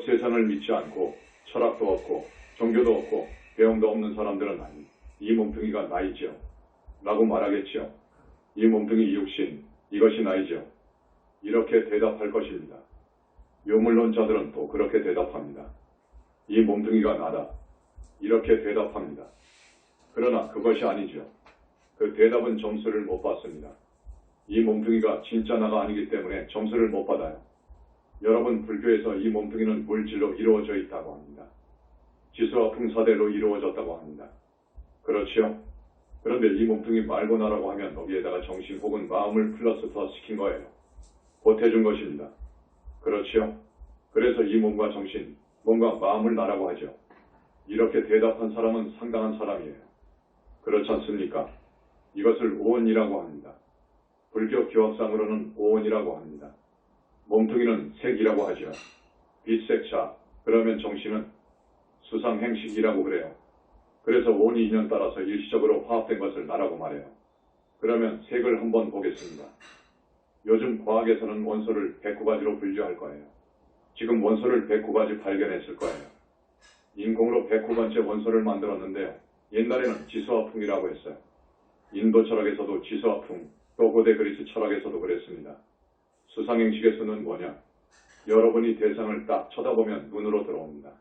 비록 세상을 믿지 않고 철학도 없고 종교도 없고 배움도 없는 사람들은 아니, 이 몸뚱이가 나이지요. 라고 말하겠지요. 이 몸뚱이 육신, 이것이 나이지요. 이렇게 대답할 것입니다. 유물론자들은 또 그렇게 대답합니다. 이 몸뚱이가 나다. 이렇게 대답합니다. 그러나 그것이 아니죠. 그 대답은 점수를 못 받습니다. 이 몸뚱이가 진짜 나가 아니기 때문에 점수를 못 받아요. 여러분, 불교에서 이 몸뚱이는 물질로 이루어져 있다고 합니다. 지수와 풍사대로 이루어졌다고 합니다. 그렇지요? 그런데 이 몸뚱이 말고 나라고 하면 거기에다가 정신 혹은 마음을 플러스 더 시킨 거예요. 보태준 것입니다. 그렇지요? 그래서 이 몸과 정신, 몸과 마음을 나라고 하죠. 이렇게 대답한 사람은 상당한 사람이에요. 그렇지 않습니까? 이것을 오온이라고 합니다. 불교 교학상으로는 오온이라고 합니다. 몸뚱이는 색이라고 하죠. 빛색차, 그러면 정신은 수상행식이라고 그래요. 그래서 오온이 인연 따라서 일시적으로 화합된 것을 나라고 말해요. 그러면 색을 한번 보겠습니다. 요즘 과학에서는 원소를 109가지로 분류할 거예요. 지금 원소를 109가지 발견했을 거예요. 인공으로 109번째 원소를 만들었는데요. 옛날에는 지수화풍이라고 했어요. 인도 철학에서도 지수화풍, 또 고대 그리스 철학에서도 그랬습니다. 수상행식에서는 뭐냐? 여러분이 대상을 딱 쳐다보면 눈으로 들어옵니다.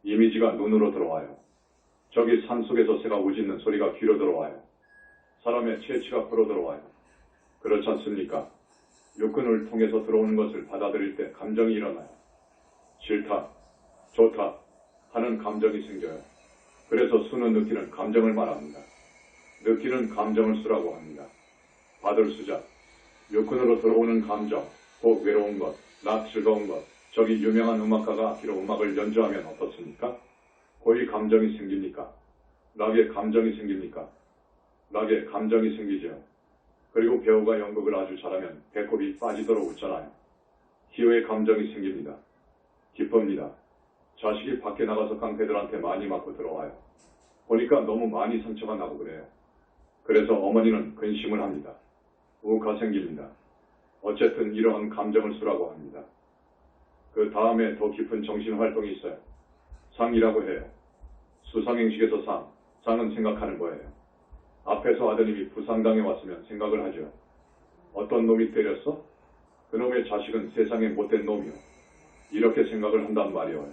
이미지가 눈으로 들어와요. 저기 산속에서 새가 우짖는 소리가 귀로 들어와요. 사람의 체취가 코로 들어와요. 그렇지 않습니까? 육근을 통해서 들어오는 것을 받아들일 때 감정이 일어나요. 싫다, 좋다 하는 감정이 생겨요. 그래서 수는 느끼는 감정을 말합니다. 느끼는 감정을 수라고 합니다. 받을 수자, 육근으로 들어오는 감정, 곧 외로운 것, 낮 즐거운 것, 저기 유명한 음악가가 기로 음악을 연주하면 어떻습니까? 고이 감정이 생깁니까? 락에 감정이 생깁니까? 락에 감정이 생기죠. 그리고 배우가 연극을 아주 잘하면 배꼽이 빠지도록 웃잖아요. 희화의 감정이 생깁니다. 기쁩니다. 자식이 밖에 나가서 깡패들한테 많이 맞고 들어와요. 보니까 너무 많이 상처가 나고 그래요. 그래서 어머니는 근심을 합니다. 우가 생깁니다. 어쨌든 이러한 감정을 수라고 합니다. 그 다음에 더 깊은 정신활동이 있어요. 상이라고 해요. 수상행식에서 상은 생각하는 거예요. 앞에서 아드님이 부상당해 왔으면 생각을 하죠. 어떤 놈이 때렸어? 그놈의 자식은 세상에 못된 놈이요. 이렇게 생각을 한단 말이에요.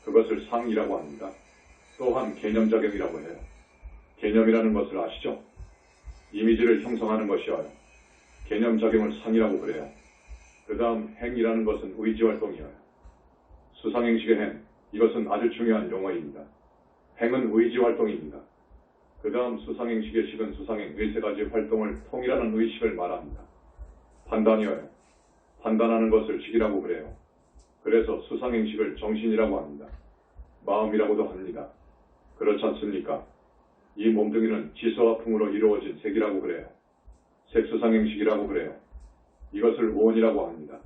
그것을 상이라고 합니다. 또한 개념작용이라고 해요. 개념이라는 것을 아시죠? 이미지를 형성하는 것이어요. 개념작용을 상이라고 그래요. 그 다음 행이라는 것은 의지활동이에요. 수상행식의 행, 이것은 아주 중요한 용어입니다. 행은 의지활동입니다. 그 다음 수상행식의 식은 수상행, 세 가지 활동을 통일하는 의식을 말합니다. 판단이어요. 판단하는 것을 식이라고 그래요. 그래서 수상행식을 정신이라고 합니다. 마음이라고도 합니다. 그렇지 않습니까? 이 몸뚱이는 지수와 풍으로 이루어진 색이라고 그래요. 색수상행식이라고 그래요. 이것을 오온이라고 합니다.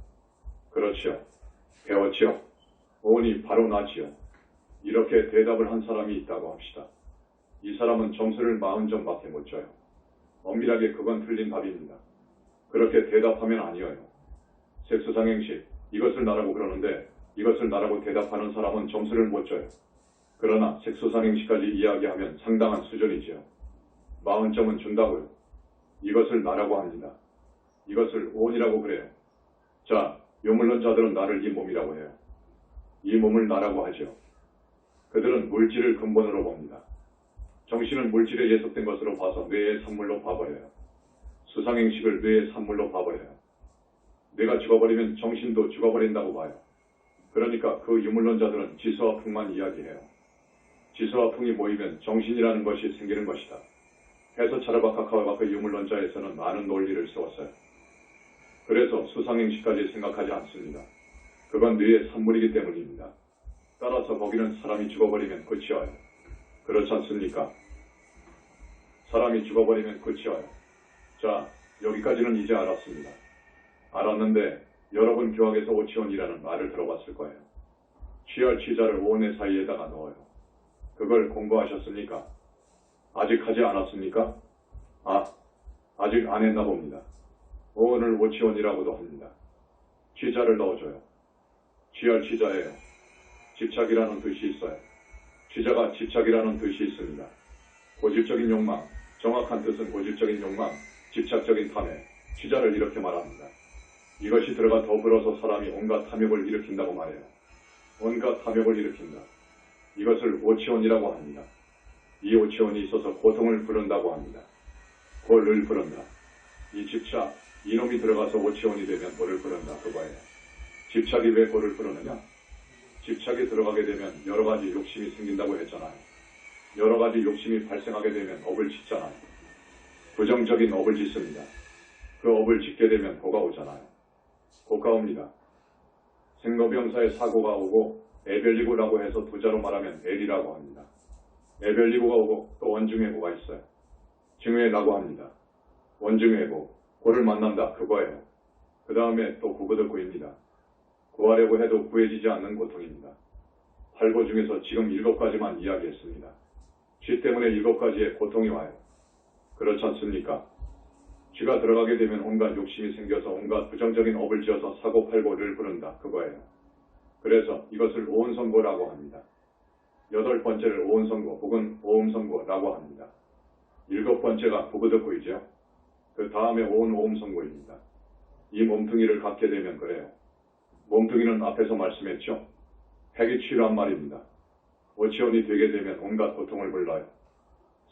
그렇지요. 배웠지요? 오온이 바로 나지요. 이렇게 대답을 한 사람이 있다고 합시다. 이 사람은 점수를 40점밖에 못 줘요. 엄밀하게 그건 틀린 답입니다. 그렇게 대답하면 아니어요. 색수상행식, 이것을 나라고 그러는데 이것을 나라고 대답하는 사람은 점수를 못 줘요. 그러나 색수상행식까지 이야기하면 상당한 수준이지요. 40점은 준다고요. 이것을 나라고 합니다. 이것을 오온이라고 그래요. 자, 유물론자들은 나를 이 몸이라고 해요. 이 몸을 나라고 하죠. 그들은 물질을 근본으로 봅니다. 정신은 물질에 예속된 것으로 봐서 뇌의 산물로 봐버려요. 수상행식을 뇌의 산물로 봐버려요. 뇌가 죽어버리면 정신도 죽어버린다고 봐요. 그러니까 그 유물론자들은 지수와 풍만 이야기해요. 지수와 풍이 모이면 정신이라는 것이 생기는 것이다. 해서 차르바카카와 그 유물론자에서는 많은 논리를 세웠어요. 그래서 수상행식까지 생각하지 않습니다. 그건 뇌의 산물이기 때문입니다. 따라서 거기는 사람이 죽어버리면 끝이어요. 그렇지 않습니까? 사람이 죽어버리면 끝이어요. 자, 여기까지는 이제 알았습니다. 알았는데 여러분 교학에서 오치온이라는 말을 들어봤을 거예요. 취할 취자를 오온의 사이에다가 넣어요. 그걸 공부하셨습니까? 아직 하지 않았습니까? 아직 안 했나 봅니다. 오온을 오치온이라고도 합니다. 취자를 넣어줘요. 취할 취자예요. 집착이라는 뜻이 있어요. 취자가 집착이라는 뜻이 있습니다. 고집적인 욕망, 정확한 뜻은 고집적인 욕망, 집착적인 탐욕, 취자를 이렇게 말합니다. 이것이 들어가 더불어서 사람이 온갖 탐욕을 일으킨다고 말해요. 온갖 탐욕을 일으킨다. 이것을 오치원이라고 합니다. 이 오치원이 있어서 고통을 부른다고 합니다. 고를 부른다. 이 집착, 이놈이 들어가서 오치원이 되면 고를 부른다. 그거예요. 집착이 왜 고를 부르느냐? 집착이 들어가게 되면 여러 가지 욕심이 생긴다고 했잖아요. 여러 가지 욕심이 발생하게 되면 업을 짓잖아요. 부정적인 업을 짓습니다. 그 업을 짓게 되면 고가 오잖아요. 고가 옵니다. 생로병사에 사고가 오고 애별리고라고 해서 두자로 말하면 L이라고 합니다. 애별리고가 오고 또 원중애고가 있어요. 증외라고 합니다. 원중애고, 고를 만난다 그거예요. 그 다음에 또 구부득구입니다. 구하려고 해도 구해지지 않는 고통입니다. 8고 중에서 지금 7가지만 이야기했습니다. 취 때문에 7가지의 고통이 와요. 그렇지 않습니까? 취가 들어가게 되면 온갖 욕심이 생겨서 온갖 부정적인 업을 지어서 사고 팔고를 부른다 그거예요. 그래서 이것을 오은선고라고 합니다. 8번째를 오은선고 혹은 오음선고라고 합니다. 7번째가 구부득구이죠. 그 다음에 오음선고입니다. 이 몸뚱이를 갖게 되면 그래요. 몸뚱이는 앞에서 말씀했죠. 핵이 취란 말입니다. 오치원이 되게 되면 온갖 고통을 불러요.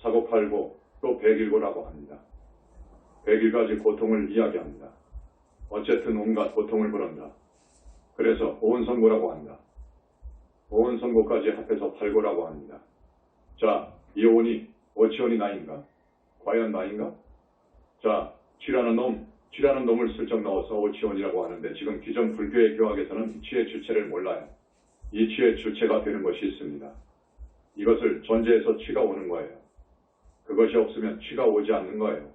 사고 팔고 또 백일고라고 합니다. 100일까지 고통을 이야기합니다. 어쨌든 온갖 고통을 부른다. 그래서 오은선고라고 한다. 오은선고까지 합해서 8고라고 합니다. 자, 이 오은이 오치원이 나인가? 과연 나인가? 자, 취라는 놈을 슬쩍 넣어서 오치원이라고 하는데 지금 기존 불교의 교학에서는 취의 주체를 몰라요. 이 취의 주체가 되는 것이 있습니다. 이것을 존재해서 취가 오는 거예요. 그것이 없으면 취가 오지 않는 거예요.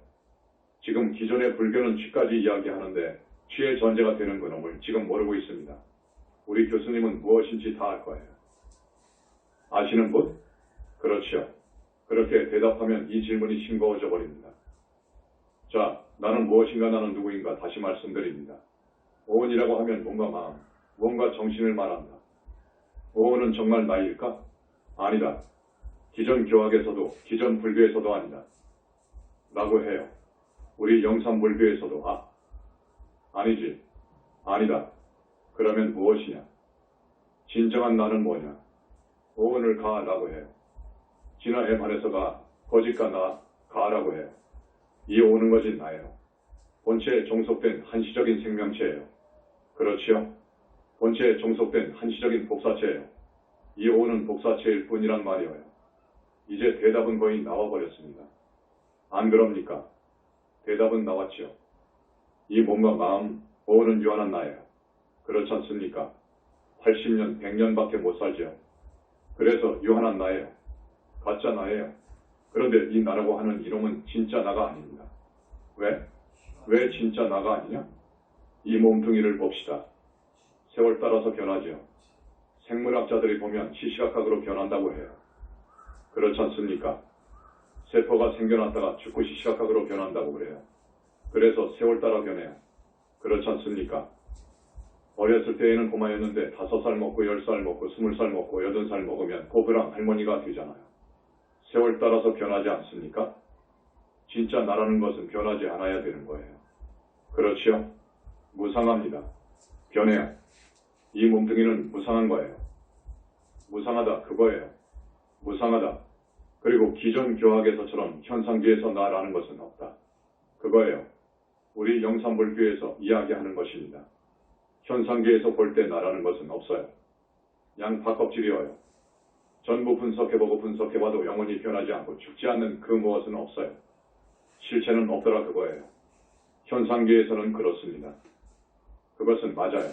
지금 기존의 불교는 취까지 이야기하는데 취의 존재가 되는 그놈을 지금 모르고 있습니다. 우리 교수님은 무엇인지 다 알 거예요. 아시는 분? 그렇죠. 그렇게 대답하면 이 질문이 싱거워져 버립니다. 자, 나는 무엇인가 나는 누구인가 다시 말씀드립니다. 오은이라고 하면 뭔가 마음, 뭔가 정신을 말한다. 오은은 정말 나일까? 아니다. 기존 교학에서도 기존 불교에서도 아니다. 라고 해요. 우리 영산불교에서도 아니지. 아니다. 그러면 무엇이냐? 진정한 나는 뭐냐? 오은을 가라고 해요. 진화에 반해서 거짓과 가라고 해요. 이 오는 것이 나예요. 본체에 종속된 한시적인 생명체예요. 그렇지요? 본체에 종속된 한시적인 복사체예요. 이 오는 복사체일 뿐이란 말이에요. 이제 대답은 거의 나와버렸습니다. 안 그럽니까? 대답은 나왔죠. 이 몸과 마음, 오는 유한한 나예요. 그렇지 않습니까? 80년, 100년밖에 못 살죠. 그래서 유한한 나예요. 가짜 나예요. 그런데 이 나라고 하는 이놈은 진짜 나가 아닙니다. 왜? 왜 진짜 나가 아니냐? 이 몸뚱이를 봅시다. 세월 따라서 변하죠. 생물학자들이 보면 시시각각으로 변한다고 해요. 그렇지 않습니까? 세포가 생겨났다가 죽고 시시각각으로 변한다고 그래요. 그래서 세월 따라 변해요. 그렇지 않습니까? 어렸을 때에는 고마였는데 5살 먹고 10살 먹고 20살 먹고 80살 먹으면 고부랑 할머니가 되잖아요. 세월 따라서 변하지 않습니까? 진짜 나라는 것은 변하지 않아야 되는 거예요. 그렇지요? 무상합니다. 변해요. 이 몸뚱이는 무상한 거예요. 무상하다 그거예요. 무상하다. 그리고 기존 교학에서처럼 현상계에서 나라는 것은 없다. 그거예요. 우리 영산불교에서 이야기하는 것입니다. 현상계에서 볼 때 나라는 것은 없어요. 양파껍질이어요. 전부 분석해보고 분석해봐도 영원히 변하지 않고 죽지 않는 그 무엇은 없어요. 실체는 없더라 그거예요. 현상계에서는 그렇습니다. 그것은 맞아요.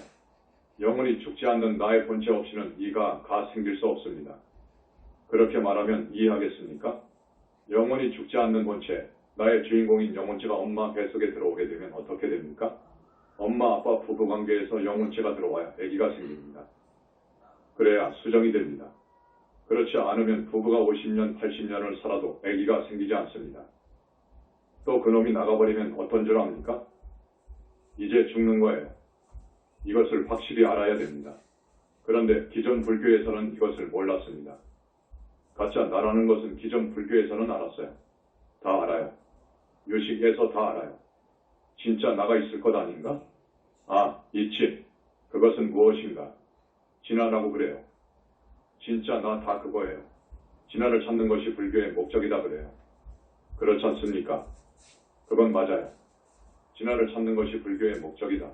영원히 죽지 않는 나의 본체 없이는 이가 생길 수 없습니다. 그렇게 말하면 이해하겠습니까? 영원히 죽지 않는 본체, 나의 주인공인 영혼체가 엄마 뱃속에 들어오게 되면 어떻게 됩니까? 엄마 아빠 부부관계에서 영혼체가 들어와야 아기가 생깁니다. 그래야 수정이 됩니다. 그렇지 않으면 부부가 50년, 80년을 살아도 아기가 생기지 않습니다. 또 그놈이 나가버리면 어떤 줄 압니까? 이제 죽는 거예요. 이것을 확실히 알아야 됩니다. 그런데 기존 불교에서는 이것을 몰랐습니다. 가짜 나라는 것은 기존 불교에서는 알았어요. 다 알아요. 유식에서 다 알아요. 진짜 나가 있을 것 아닌가? 아, 있지. 그것은 무엇인가? 진화라고 그래요. 진짜 나 다 그거예요. 진화를 찾는 것이 불교의 목적이다 그래요. 그렇지 않습니까? 그건 맞아요. 진화를 찾는 것이 불교의 목적이다.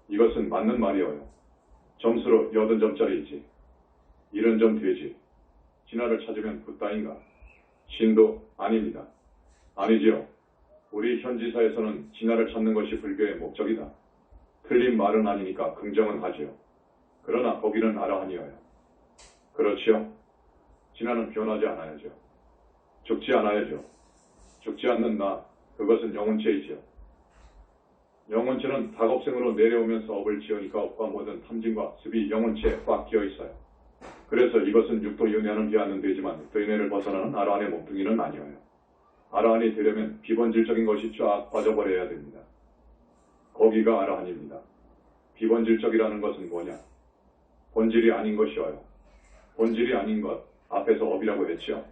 이것은 맞는 말이어요. 점수로 80점짜리이지. 70점 되지. 진화를 찾으면 굿다인가? 신도 아닙니다. 아니지요. 우리 현지사에서는 진화를 찾는 것이 불교의 목적이다. 틀린 말은 아니니까 긍정은 하지요. 그러나 거기는 아라한이어요. 그렇지요? 진화는 변하지 않아야죠. 죽지 않아야죠. 죽지 않는 나, 그것은 영혼체이지요. 영혼체는 다겁생으로 내려오면서 업을 지으니까 업과 모든 탐진과 습이 영혼체에 꽉 끼어 있어요. 그래서 이것은 육도윤회하는 비하는 되지만 육도윤회를 벗어나는 아라한의 몸뚱이는 아니어요. 아라한이 되려면 비본질적인 것이 쫙 빠져버려야 됩니다. 거기가 아라한입니다. 비본질적이라는 것은 뭐냐? 본질이 아닌 것이어요. 본질이 아닌 것, 앞에서 업이라고 했죠.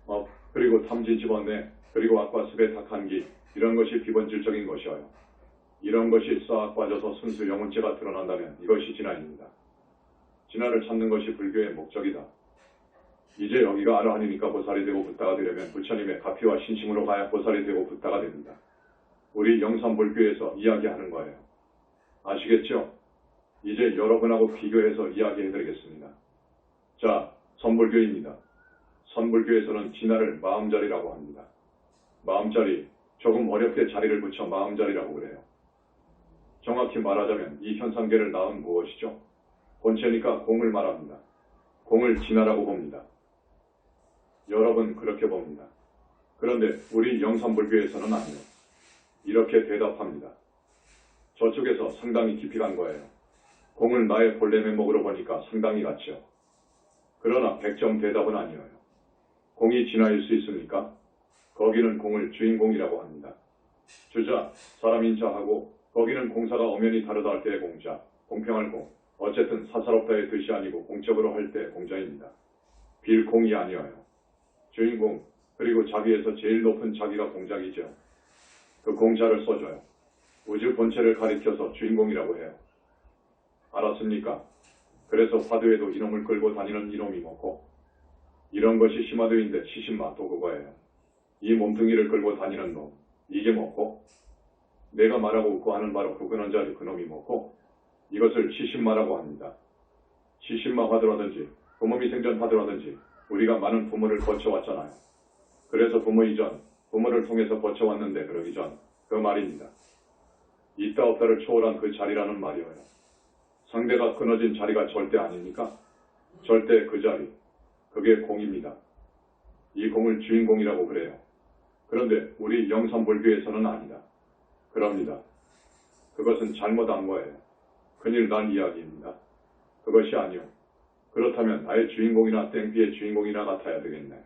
업, 그리고 탐진 집어내, 그리고 악과 습의 탁한 기, 이런 것이 비본질적인 것이어요. 이런 것이 싹 빠져서 순수 영혼체가 드러난다면 이것이 진화입니다. 진화를 찾는 것이 불교의 목적이다. 이제 여기가 아라한이니까 보살이 되고 붓다가 되려면 부처님의 가피와 신심으로 가야 보살이 되고 붓다가 됩니다. 우리 영산불교에서 이야기하는 거예요. 아시겠죠? 이제 여러분하고 비교해서 이야기해드리겠습니다. 자, 선불교입니다. 선불교에서는 진화를 마음자리라고 합니다. 마음자리, 조금 어렵게 자리를 붙여 마음자리라고 그래요. 정확히 말하자면 이 현상계를 낳은 무엇이죠? 본체니까 공을 말합니다. 공을 진화라고 봅니다. 여러분 그렇게 봅니다. 그런데 우리 영산불교에서는 아니요. 이렇게 대답합니다. 저쪽에서 상당히 깊이 간 거예요. 공을 나의 본래 면목으로 보니까 상당히 같죠. 그러나 100점 대답은 아니에요. 공이 진화일 수 있습니까? 거기는 공을 주인공이라고 합니다. 주자, 사람인 자하고 거기는 공사가 엄연히 다르다 할 때의 공자, 공평할 공, 어쨌든 사사롭다의 뜻이 아니고 공적으로 할 때의 공자입니다. 빌공이 아니어요. 주인공, 그리고 자기에서 제일 높은 자기가 공자이죠. 그 공자를 써줘요. 우주 본체를 가리켜서 주인공이라고 해요. 알았습니까? 그래서 화두에도 이놈을 끌고 다니는 이놈이 뭐고, 이런 것이 심화도인데 시신마도 그거예요. 이 몸뚱이를 끌고 다니는 놈, 이게 뭐고, 내가 말하고 웃고 하는 바로 그 근원자리 그놈이 뭐고, 이것을 시신마라고 합니다. 시신마 화두라든지 부모미 생전 화두라든지 우리가 많은 부모를 거쳐왔잖아요. 그래서 부모 이전, 부모를 통해서 거쳐왔는데 그러기 전 그 말입니다. 있다 없다를 초월한 그 자리라는 말이에요. 상대가 끊어진 자리가 절대 아닙니까? 절대 그 자리, 그게 공입니다. 이 공을 주인공이라고 그래요. 그런데 우리 영산불교에서는 아니다. 그럽니다. 그것은 잘못한 거예요. 큰일 난 이야기입니다. 그것이 아니요. 그렇다면 나의 주인공이나 땡피의 주인공이나 같아야 되겠네.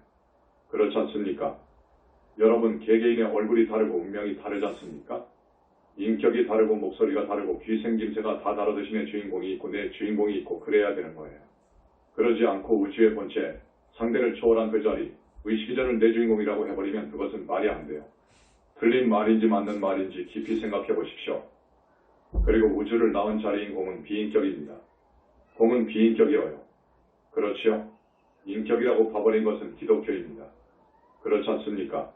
그렇지 않습니까? 여러분 개개인의 얼굴이 다르고 운명이 다르지 않습니까? 인격이 다르고 목소리가 다르고 귀생김새가 다 다르듯이 내 주인공이 있고 내 주인공이 있고 그래야 되는 거예요. 그러지 않고 우주의 본체, 상대를 초월한 그 자리, 의식이 저를 내 주인공이라고 해버리면 그것은 말이 안 돼요. 틀린 말인지 맞는 말인지 깊이 생각해 보십시오. 그리고 우주를 낳은 자리인 공은 비인격입니다. 공은 비인격이어요. 그렇지요? 인격이라고 봐버린 것은 기독교입니다. 그렇지 않습니까?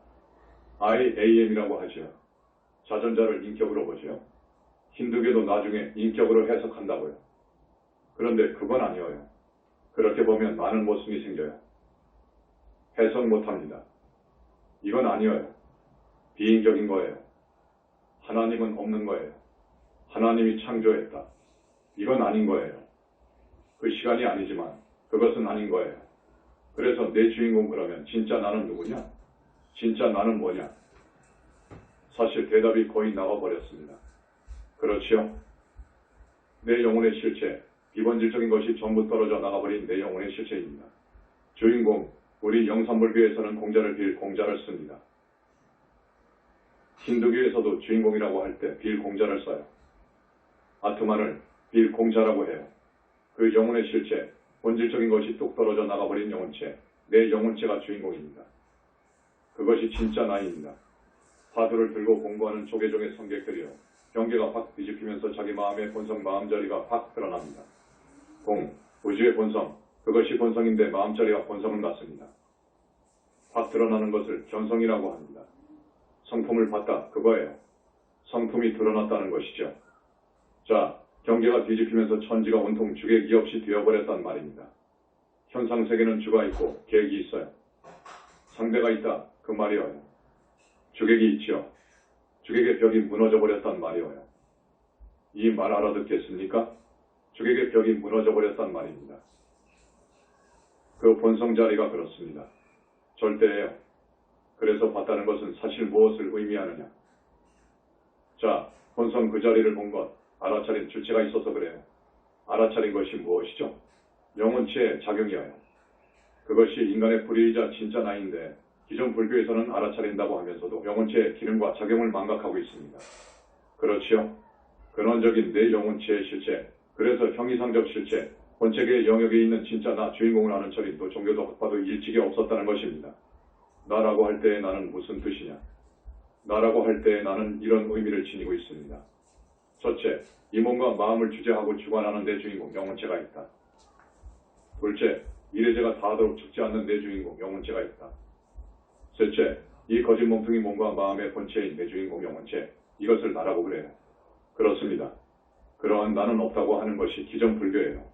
IAM이라고 하죠. 자전자를 인격으로 보죠. 힌두교도 나중에 인격으로 해석한다고요. 그런데 그건 아니에요. 그렇게 보면 많은 모순이 생겨요. 해석 못합니다. 이건 아니에요. 비인격인 거예요. 하나님은 없는 거예요. 하나님이 창조했다. 이건 아닌 거예요. 그 시간이 아니지만 그것은 아닌 거예요. 그래서 내 주인공 그러면 진짜 나는 누구냐? 진짜 나는 뭐냐? 사실 대답이 거의 나와버렸습니다. 그렇지요? 내 영혼의 실체, 비본질적인 것이 전부 떨어져 나가버린 내 영혼의 실체입니다. 주인공, 우리 영산불교에서는 공자를 빌 공자를 씁니다. 힌두교에서도 주인공이라고 할 때 빌 공자를 써요. 아트만을 빌 공자라고 해요. 그 영혼의 실체, 본질적인 것이 뚝 떨어져 나가버린 영혼체, 내 영혼체가 주인공입니다. 그것이 진짜 나입니다. 화두를 들고 공부하는 조계종의 성객들이요. 경계가 확 뒤집히면서 자기 마음의 본성 마음자리가 확 드러납니다. 우주의 본성, 그것이 본성인데 마음자리와 본성은 같습니다. 확 드러나는 것을 견성이라고 합니다. 성품을 봤다, 그거예요. 성품이 드러났다는 것이죠. 자, 경계가 뒤집히면서 천지가 온통 주객이 없이 되어버렸단 말입니다. 현상세계는 주가 있고 객이 있어요. 상대가 있다, 그 말이어요. 주객이 있죠. 주객의 벽이 무너져버렸단 말이어요. 이 말 알아듣겠습니까? 주객의 벽이 무너져버렸단 말입니다. 그 본성 자리가 그렇습니다. 절대예요. 그래서 봤다는 것은 사실 무엇을 의미하느냐. 자, 본성 그 자리를 본 것, 알아차린 주체가 있어서 그래요. 알아차린 것이 무엇이죠? 영혼체의 작용이어요. 그것이 인간의 불의이자 진짜 나인데 기존 불교에서는 알아차린다고 하면서도 영혼체의 기능과 작용을 망각하고 있습니다. 그렇지요? 근원적인 내 영혼체의 실체, 그래서 형이상적 실체, 본체계의 영역에 있는 진짜 나 주인공을 아는 철인도 종교도 학파도 일찍이 없었다는 것입니다. 나라고 할 때의 나는 무슨 뜻이냐? 나라고 할 때의 나는 이런 의미를 지니고 있습니다. 첫째, 이 몸과 마음을 주재하고 주관하는 내 주인공 영혼체가 있다. 둘째, 이래제가 다하도록 죽지 않는 내 주인공 영혼체가 있다. 셋째, 이 거짓 몸뚱이 몸과 마음의 본체인 내 주인공 영혼체, 이것을 나라고 그래요. 그렇습니다. 그러한 나는 없다고 하는 것이 기존 불교예요.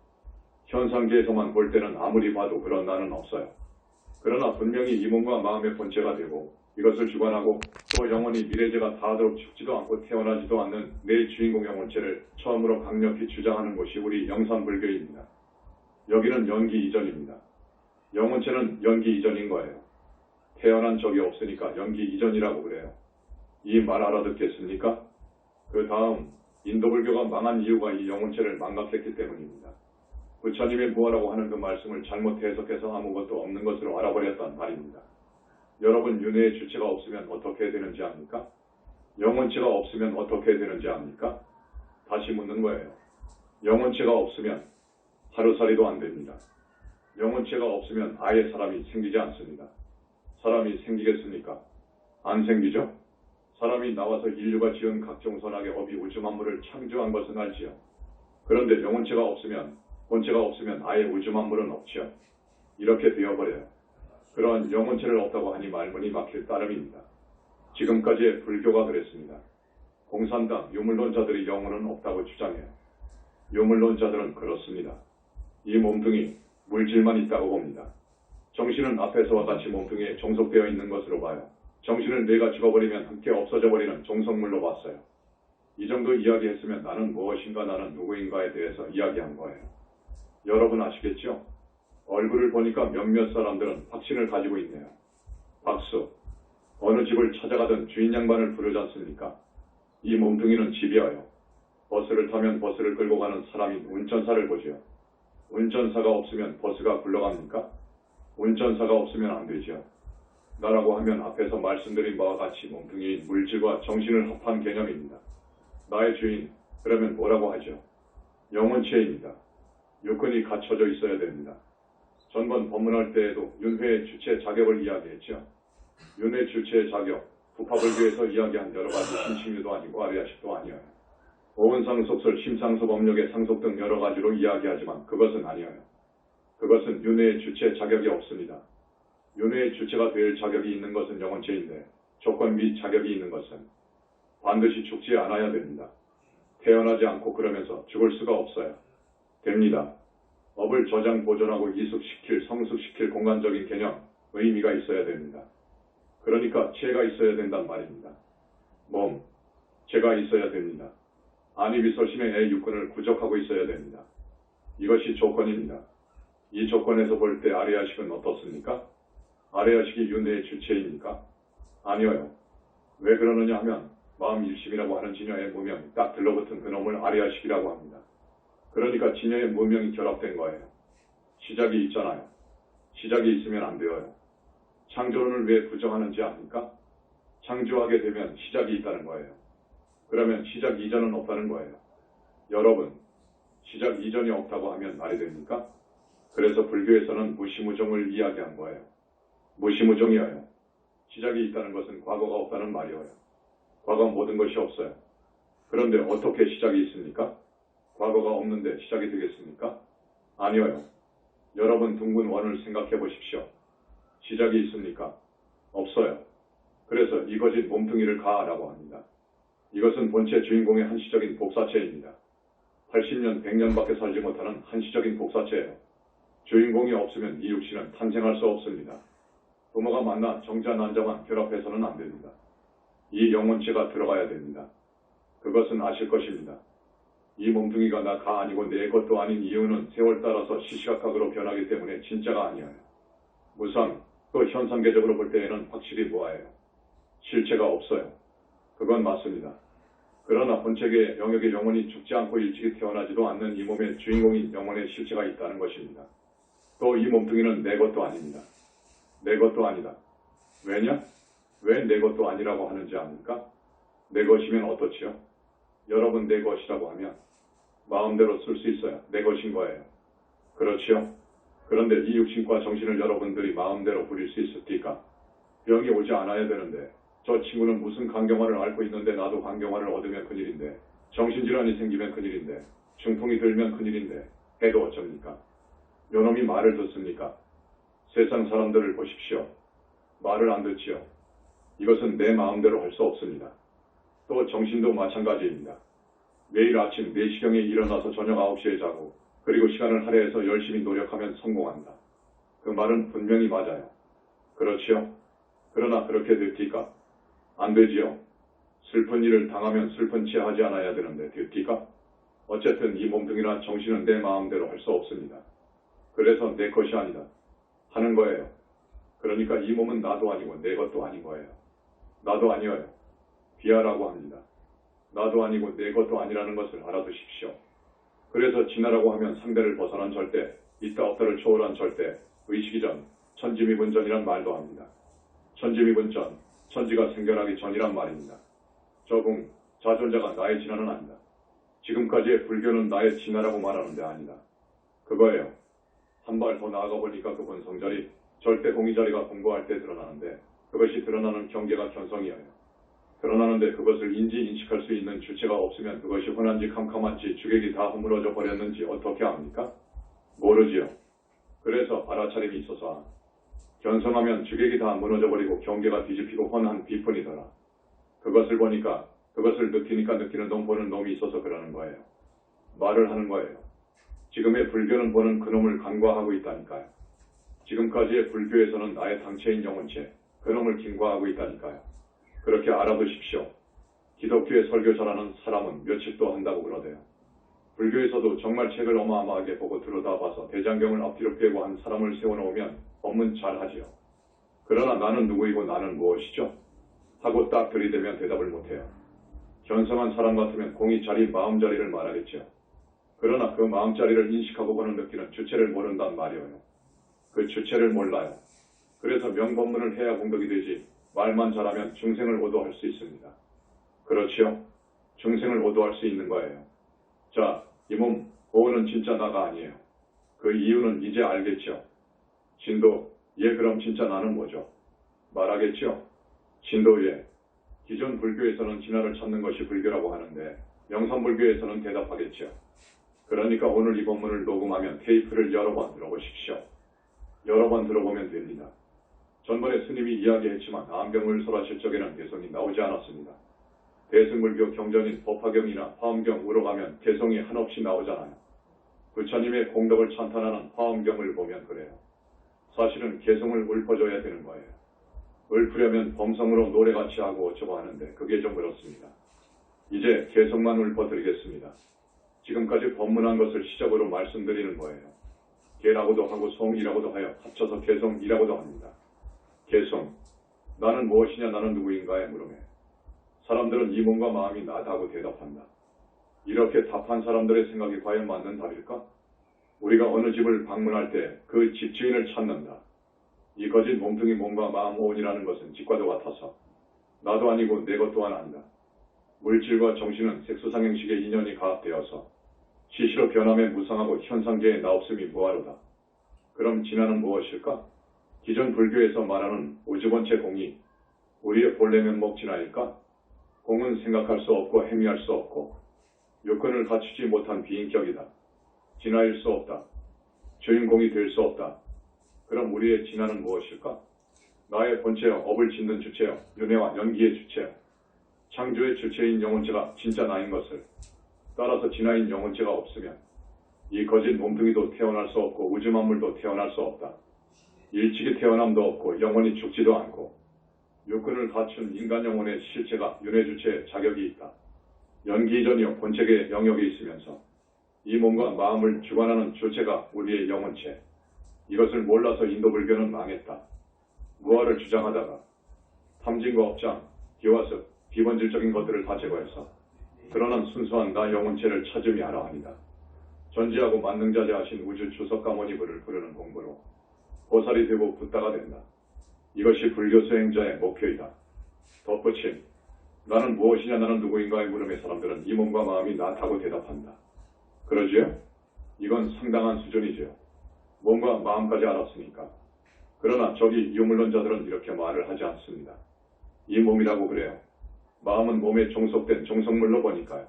현상계에서만 볼 때는 아무리 봐도 그런 나는 없어요. 그러나 분명히 이 몸과 마음의 본체가 되고 이것을 주관하고 또 영원히 미래제가 다하도록 죽지도 않고 태어나지도 않는 내 주인공 영혼체를 처음으로 강력히 주장하는 곳이 우리 영산불교입니다. 여기는 연기 이전입니다. 영혼체는 연기 이전인 거예요. 태어난 적이 없으니까 연기 이전이라고 그래요. 이 말 알아듣겠습니까? 그 다음 인도불교가 망한 이유가 이 영혼체를 망각했기 때문입니다. 부처님의 무아라고 하는 그 말씀을 잘못 해석해서 아무것도 없는 것으로 알아버렸단 말입니다. 여러분 윤회의 주체가 없으면 어떻게 되는지 압니까? 영혼체가 없으면 어떻게 되는지 압니까? 다시 묻는 거예요. 영혼체가 없으면 하루살이도 안 됩니다. 영혼체가 없으면 아예 사람이 생기지 않습니다. 사람이 생기겠습니까? 안 생기죠? 사람이 나와서 인류가 지은 각종 선악의 업이 우주 만물을 창조한 것은 알지요. 그런데 영혼체가 없으면, 본체가 없으면 아예 우주 만물은 없지요. 이렇게 되어버려요. 그러한 영혼체를 없다고 하니 말문이 막힐 따름입니다. 지금까지의 불교가 그랬습니다. 공산당 유물론자들이 영혼은 없다고 주장해요. 유물론자들은 그렇습니다. 이 몸뚱이, 물질만 있다고 봅니다. 정신은 앞에서와 같이 몸뚱이에 종속되어 있는 것으로 봐요. 정신을 내가 죽어버리면 함께 없어져 버리는 종속물로 봤어요. 이 정도 이야기했으면 나는 무엇인가 나는 누구인가에 대해서 이야기한 거예요. 여러분 아시겠죠? 얼굴을 보니까 몇몇 사람들은 확신을 가지고 있네요. 박수. 어느 집을 찾아가든 주인 양반을 부르지 않습니까? 이 몸뚱이는 집이어요. 버스를 타면 버스를 끌고 가는 사람인 운전사를 보지요. 운전사가 없으면 버스가 굴러갑니까? 운전사가 없으면 안 되죠. 나라고 하면 앞에서 말씀드린 바와 같이 몸뚱이인 물질과 정신을 합한 개념입니다. 나의 주인, 그러면 뭐라고 하죠? 영혼체입니다. 육근이 갖춰져 있어야 됩니다. 전번 법문할 때에도 윤회의 주체 자격을 이야기했죠. 윤회 주체의 자격, 부파불교에서 이야기한 여러 가지 신심유도 아니고 아리아식도 아니에요. 오은상속설, 심상속, 업력의 상속 등 여러 가지로 이야기하지만 그것은 아니에요. 그것은 윤회의 주체 자격이 없습니다. 윤회의 주체가 될 자격이 있는 것은 영혼체인데 조건 및 자격이 있는 것은 반드시 죽지 않아야 됩니다. 태어나지 않고 그러면서 죽을 수가 없어요. 됩니다. 업을 저장, 보존하고 이숙시킬, 성숙시킬 공간적인 개념, 의미가 있어야 됩니다. 그러니까 체가 있어야 된단 말입니다. 몸, 체가 있어야 됩니다. 안이비서신의 애 육근을 구족하고 있어야 됩니다. 이것이 조건입니다. 이 조건에서 볼 때 아리아식은 어떻습니까? 아리아식이 윤회의 주체입니까? 아니어요. 왜 그러느냐 하면 마음 일심이라고 하는 진여의 무명이 딱 들러붙은 그놈을 아리아식이라고 합니다. 그러니까 진여의 무명이 결합된 거예요. 시작이 있잖아요. 시작이 있으면 안 되어요. 창조론을 왜 부정하는지 압니까? 창조하게 되면 시작이 있다는 거예요. 그러면 시작 이전은 없다는 거예요. 여러분, 시작 이전이 없다고 하면 말이 됩니까? 그래서 불교에서는 무시무종을 이야기한 거예요. 무시무종이어요. 시작이 있다는 것은 과거가 없다는 말이어요. 과거 모든 것이 없어요. 그런데 어떻게 시작이 있습니까? 과거가 없는데 시작이 되겠습니까? 아니어요. 여러분 둥근 원을 생각해 보십시오. 시작이 있습니까? 없어요. 그래서 이것이 몸뚱이를 가라고 합니다. 이것은 본체 주인공의 한시적인 복사체입니다. 80년, 100년밖에 살지 못하는 한시적인 복사체예요. 주인공이 없으면 이 육신은 탄생할 수 없습니다. 부모가 만나 정자 난자만 결합해서는 안 됩니다. 이 영혼체가 들어가야 됩니다. 그것은 아실 것입니다. 이 몸뚱이가 나 가 아니고 내 것도 아닌 이유는 세월 따라서 시시각각으로 변하기 때문에 진짜가 아니에요. 무상, 또 현상계적으로 볼 때에는 확실히 뭐예요? 실체가 없어요. 그건 맞습니다. 그러나 본체계의 영역의 영혼이 죽지 않고 일찍이 태어나지도 않는 이 몸의 주인공인 영혼의 실체가 있다는 것입니다. 또 이 몸뚱이는 내 것도 아닙니다. 내 것도 아니다. 왜냐? 왜 내 것도 아니라고 하는지 압니까? 내 것이면 어떻지요? 여러분 내 것이라고 하면 마음대로 쓸 수 있어요. 내 것인 거예요. 그렇지요? 그런데 이 육신과 정신을 여러분들이 마음대로 부릴 수 있을까? 병이 오지 않아야 되는데 저 친구는 무슨 강경화를 앓고 있는데 나도 강경화를 얻으면 큰일인데 정신질환이 생기면 큰일인데 중풍이 들면 큰일인데 해도 어쩝니까? 요놈이 말을 듣습니까? 세상 사람들을 보십시오. 말을 안 듣지요. 이것은 내 마음대로 할 수 없습니다. 또 정신도 마찬가지입니다. 매일 아침 4시경에 일어나서 저녁 9시에 자고 그리고 시간을 할애해서 열심히 노력하면 성공한다. 그 말은 분명히 맞아요. 그렇지요? 그러나 그렇게 됩니까? 안 되지요. 슬픈 일을 당하면 슬픈 채 하지 않아야 되는데 됩니까? 어쨌든 이 몸뚱이나 정신은 내 마음대로 할 수 없습니다. 그래서 내 것이 아니다. 하는 거예요. 그러니까 이 몸은 나도 아니고 내 것도 아닌 거예요. 나도 아니어요. 비하라고 합니다. 나도 아니고 내 것도 아니라는 것을 알아두십시오. 그래서 진화라고 하면 상대를 벗어난 절대, 있다 없다를 초월한 절대, 의식이전, 천지미분전이란 말도 합니다. 천지미분전, 천지가 생겨나기 전이란 말입니다. 적응, 자존자가 나의 진화는 아니다. 지금까지의 불교는 나의 진화라고 말하는 데 아니다. 그거예요. 한 발 더 나아가 보니까 그 본성자리, 절대 공의자리가 공부할 때 드러나는데 그것이 드러나는 경계가 견성이어요. 드러나는데 그것을 인지인식할 수 있는 주체가 없으면 그것이 혼한지 캄캄한지 주객이 다 허물어져 버렸는지 어떻게 압니까? 모르지요. 그래서 알아차림이 있어서 견성하면 주객이 다 무너져 버리고 경계가 뒤집히고 혼한 비뿐이더라. 그것을 보니까 그것을 느끼니까 느끼는 놈 보는 놈이 있어서 그러는 거예요. 말을 하는 거예요. 지금의 불교는 보는 그놈을 간과하고 있다니까요. 지금까지의 불교에서는 나의 당체인 영혼체, 그놈을 김과하고 있다니까요. 그렇게 알아두십시오. 기독교의 설교 잘하는 사람은 며칠도 한다고 그러대요. 불교에서도 정말 책을 어마어마하게 보고 들여다봐서 대장경을 앞뒤로 빼고 한 사람을 세워놓으면 법문 잘하지요. 그러나 나는 누구이고 나는 무엇이죠? 하고 딱 들이대면 대답을 못해요. 견성한 사람 같으면 공의자리, 마음자리를 말하겠죠. 그러나 그 마음자리를 인식하고 보는 느끼는 주체를 모른단 말이에요. 그 주체를 몰라요. 그래서 명법문을 해야 공덕이 되지 말만 잘하면 중생을 오도할 수 있습니다. 그렇지요? 중생을 오도할 수 있는 거예요. 자, 이 몸 보호는 진짜 나가 아니에요. 그 이유는 이제 알겠죠? 진도, 예 그럼 진짜 나는 뭐죠? 말하겠죠? 진도 예. 기존 불교에서는 진화를 찾는 것이 불교라고 하는데 명삼불교에서는 대답하겠죠. 그러니까 오늘 이 법문을 녹음하면 테이프를 여러 번 들어보십시오. 여러 번 들어보면 됩니다. 전번에 스님이 이야기했지만 암경을 설하실 적에는 개성이 나오지 않았습니다. 대승불교 경전인 법화경이나 화엄경으로 가면 개성이 한없이 나오잖아요. 부처님의 공덕을 찬탄하는 화엄경을 보면 그래요. 사실은 개성을 읊어줘야 되는 거예요. 읊으려면 범성으로 노래같이 하고 어쩌고 하는데 그게 좀 그렇습니다. 이제 개성만 읊어드리겠습니다. 지금까지 법문한 것을 시작으로 말씀드리는 거예요. 개라고도 하고 성이라고도 하여 합쳐서 개성이라고도 합니다. 개성, 나는 무엇이냐 나는 누구인가에 물음에 사람들은 이 몸과 마음이 나다고 대답한다. 이렇게 답한 사람들의 생각이 과연 맞는 답일까? 우리가 어느 집을 방문할 때 그 집주인을 찾는다. 이 거짓 몸뚱이 몸과 마음 오온이라는 것은 집과도 같아서 나도 아니고 내 것 또한 아니다. 물질과 정신은 색소상형식의 인연이 가합되어서 시시로 변함에 무상하고 현상계에 나없음이 뭐하로다. 그럼 진화는 무엇일까? 기존 불교에서 말하는 우주본체 공이 우리의 본래 면목 진화일까? 공은 생각할 수 없고 행위할 수 없고 요건을 갖추지 못한 비인격이다. 진화일 수 없다. 주인공이 될 수 없다. 그럼 우리의 진화는 무엇일까? 나의 본체여, 업을 짓는 주체여, 윤회와 연기의 주체여, 창조의 주체인 영혼체가 진짜 나인 것을, 따라서 진화인 영혼체가 없으면 이 거짓 몸뚱이도 태어날 수 없고 우주 만물도 태어날 수 없다. 일찍이 태어남도 없고 영원히 죽지도 않고 요건을 갖춘 인간 영혼의 실체가 윤회 주체의 자격이 있다. 연기 이전이요 본체계의 영역에 있으면서 이 몸과 마음을 주관하는 주체가 우리의 영혼체. 이것을 몰라서 인도 불교는 망했다. 무아를 주장하다가 탐진과 업장, 기와습, 비본질적인 것들을 다 제거해서 드러난 순수한 나 영혼체를 찾음이 아라합니다. 전지하고 만능자재하신 우주 주석가모니불을 부르는 공부로 보살이 되고 붓다가 된다. 이것이 불교 수행자의 목표이다. 덧붙임, 나는 무엇이냐 나는 누구인가의 물음에 사람들은 이 몸과 마음이 나다고 대답한다. 그러지요? 이건 상당한 수준이지요. 몸과 마음까지 알았으니까. 그러나 저기 유물론자들은 이렇게 말을 하지 않습니다. 이 몸이라고 그래요. 마음은 몸에 종속된 종속물로 보니까요.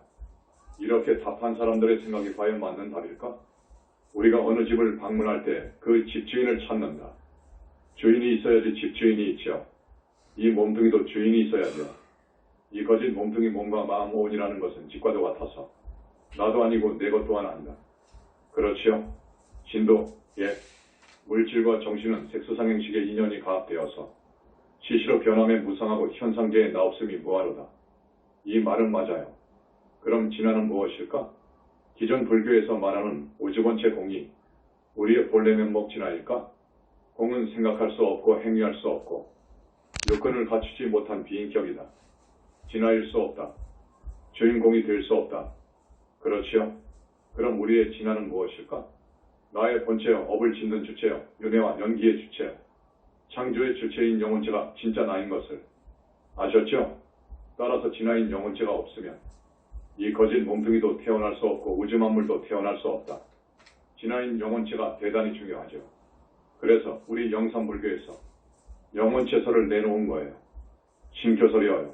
이렇게 답한 사람들의 생각이 과연 맞는 답일까? 우리가 어느 집을 방문할 때 그 집주인을 찾는다. 주인이 있어야지 집주인이 있죠. 이 몸뚱이도 주인이 있어야죠. 이 거짓 몸뚱이 몸과 마음 오온이라는 것은 직과도 같아서 나도 아니고 내 것 또한 아니다. 그렇지요? 진도, 예. 물질과 정신은 색수상행식의 인연이 가합되어서 시시로 변함에 무상하고 현상계에 나없음이 무하로다. 이 말은 맞아요. 그럼 진화는 무엇일까? 기존 불교에서 말하는 우주본체 공이 우리의 본래 면목 진화일까? 공은 생각할 수 없고 행위할 수 없고 요건을 갖추지 못한 비인격이다. 진화일 수 없다. 주인공이 될 수 없다. 그렇지요? 그럼 우리의 진화는 무엇일까? 나의 본체여, 업을 짓는 주체여, 윤회와 연기의 주체여, 창조의 주체인 영혼체가 진짜 나인 것을 아셨죠? 따라서 진화인 영혼체가 없으면 이 거짓 몸뚱이도 태어날 수 없고 우주 만물도 태어날 수 없다. 진화인 영혼체가 대단히 중요하죠. 그래서 우리 영산불교에서 영혼체설을 내놓은 거예요. 신교설이어요.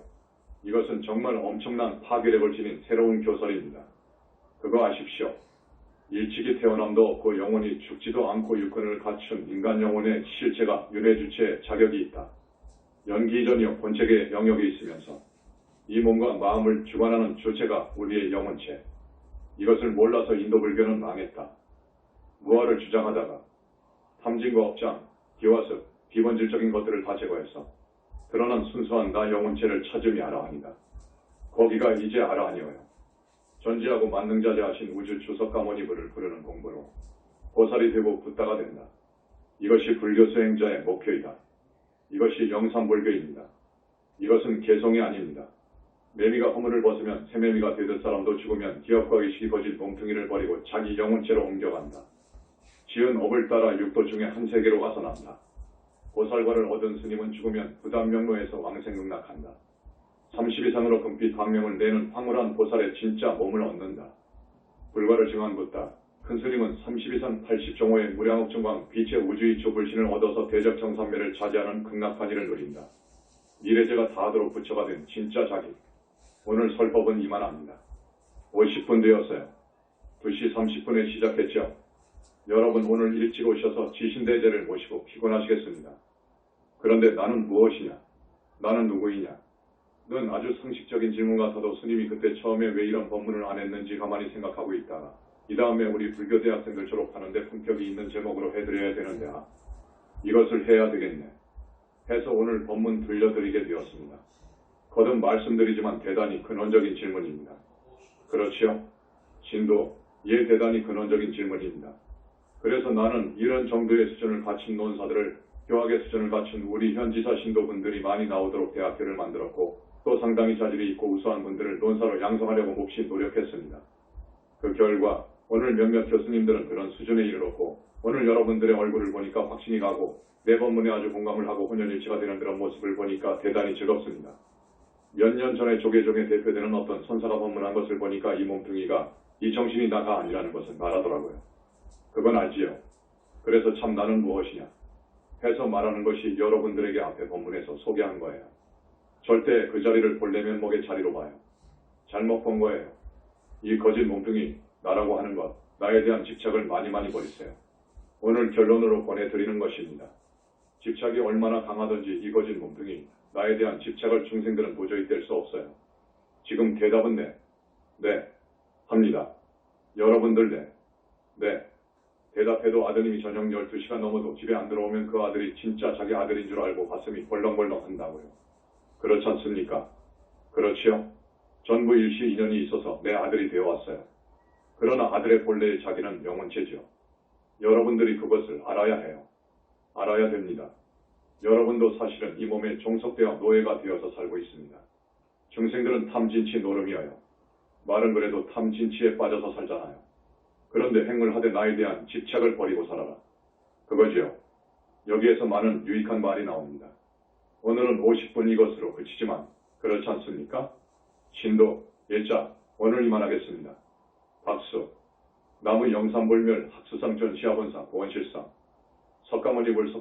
이것은 정말 엄청난 파괴력을 지닌 새로운 교설입니다. 그거 아십시오. 일찍이 태어남도 없고 영원히 죽지도 않고 유권을 갖춘 인간 영혼의 실체가 윤회 주체의 자격이 있다. 연기 이전이요 본체계의 영역에 있으면서 이 몸과 마음을 주관하는 주체가 우리의 영혼체. 이것을 몰라서 인도 불교는 망했다. 무아를 주장하다가 탐진과 업장, 기와습, 비본질적인 것들을 다 제거해서 드러난 순수한 나 영혼체를 찾음이 아라합니다. 거기가 이제 아라하니어요. 전지하고 만능자재하신 우주 주석가모니불을 부르는 공부로 보살이 되고 붓다가 된다. 이것이 불교 수행자의 목표이다. 이것이 영산불교입니다. 이것은 개송이 아닙니다. 매미가 허물을 벗으면 새매미가 되듯 사람도 죽으면 기업과 의식이 거짓 몸뚱이를 버리고 자기 영혼체로 옮겨간다. 지은 업을 따라 육도 중에 한 세계로 가서 난다. 보살과를 얻은 스님은 죽으면 부담명로에서 왕생극락한다. 30 이상으로 금빛 광명을 내는 황홀한 보살의 진짜 몸을 얻는다. 불과를 증한 붓다. 큰 스님은 30 이상 80종호의 무량억 중광 빛의 우주의 조불신을 얻어서 대적 정산매를 차지하는 극락판이를 누린다. 미래제가 다하도록 부처가 된 진짜 자기. 오늘 설법은 이만합니다. 50분 되었어요. 2시 30분에 시작했죠. 여러분 오늘 일찍 오셔서 지신대제를 모시고 피곤하시겠습니다. 그런데 나는 무엇이냐? 나는 누구이냐? 는 아주 상식적인 질문 같아도 스님이 그때 처음에 왜 이런 법문을 안 했는지 가만히 생각하고 있다가 이 다음에 우리 불교 대학생들 졸업하는데 품격이 있는 제목으로 해드려야 되는데 이것을 해야 되겠네. 해서 오늘 법문 들려드리게 되었습니다. 거듭 말씀드리지만 대단히 근원적인 질문입니다. 그렇지요? 진도, 예 대단히 근원적인 질문입니다. 그래서 나는 이런 정도의 수준을 갖춘 논사들을 교학의 수준을 갖춘 우리 현지사 신도분들이 많이 나오도록 대학교를 만들었고 또 상당히 자질이 있고 우수한 분들을 논사로 양성하려고 몹시 노력했습니다. 그 결과 오늘 몇몇 교수님들은 그런 수준에 이르렀고 오늘 여러분들의 얼굴을 보니까 확신이 가고 내 법문에 아주 공감을 하고 혼연일치가 되는 그런 모습을 보니까 대단히 즐겁습니다. 몇 년 전에 조계종에 대표되는 어떤 선사가 법문한 것을 보니까 이 몸뚱이가 이 정신이 나가 아니라는 것을 말하더라고요. 그건 알지요. 그래서 참 나는 무엇이냐 해서 말하는 것이 여러분들에게 앞에 본문에서 소개한 거예요. 절대 그 자리를 본래면 목의 자리로 봐요. 잘못 본 거예요. 이 거짓 몸뚱이 나라고 하는 것, 나에 대한 집착을 많이 버리세요. 오늘 결론으로 보내드리는 것입니다. 집착이 얼마나 강하든지 이 거짓 몸뚱이 나에 대한 집착을 중생들은 도저히 뗄 수 없어요. 지금 대답은 네, 합니다. 여러분들 네. 대답해도 아드님이 저녁 12시가 넘어도 집에 안 들어오면 그 아들이 진짜 자기 아들인 줄 알고 가슴이 벌렁벌렁 한다고요. 그렇지 않습니까? 그렇지요? 전부 일시 인연이 있어서 내 아들이 되어왔어요. 그러나 아들의 본래의 자기는 영혼체지요. 여러분들이 그것을 알아야 해요. 알아야 됩니다. 여러분도 사실은 이 몸에 종속되어 노예가 되어서 살고 있습니다. 중생들은 탐진치 노름이어요. 말은 그래도 탐진치에 빠져서 살잖아요. 그런데 행을 하되 나에 대한 집착을 버리고 살아라. 그거지요. 여기에서 많은 유익한 말이 나옵니다. 오늘은 50분 이것으로 그치지만 그렇지 않습니까? 신도, 예자, 오늘 이만하겠습니다. 박수. 나무 영산불멸 학수상 전시학원상 보원실상 석가모니불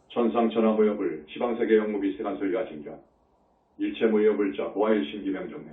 천상천하무여불 시방세계 영무비 세간소리가 진경 일체무여불자 고아의 신기명종래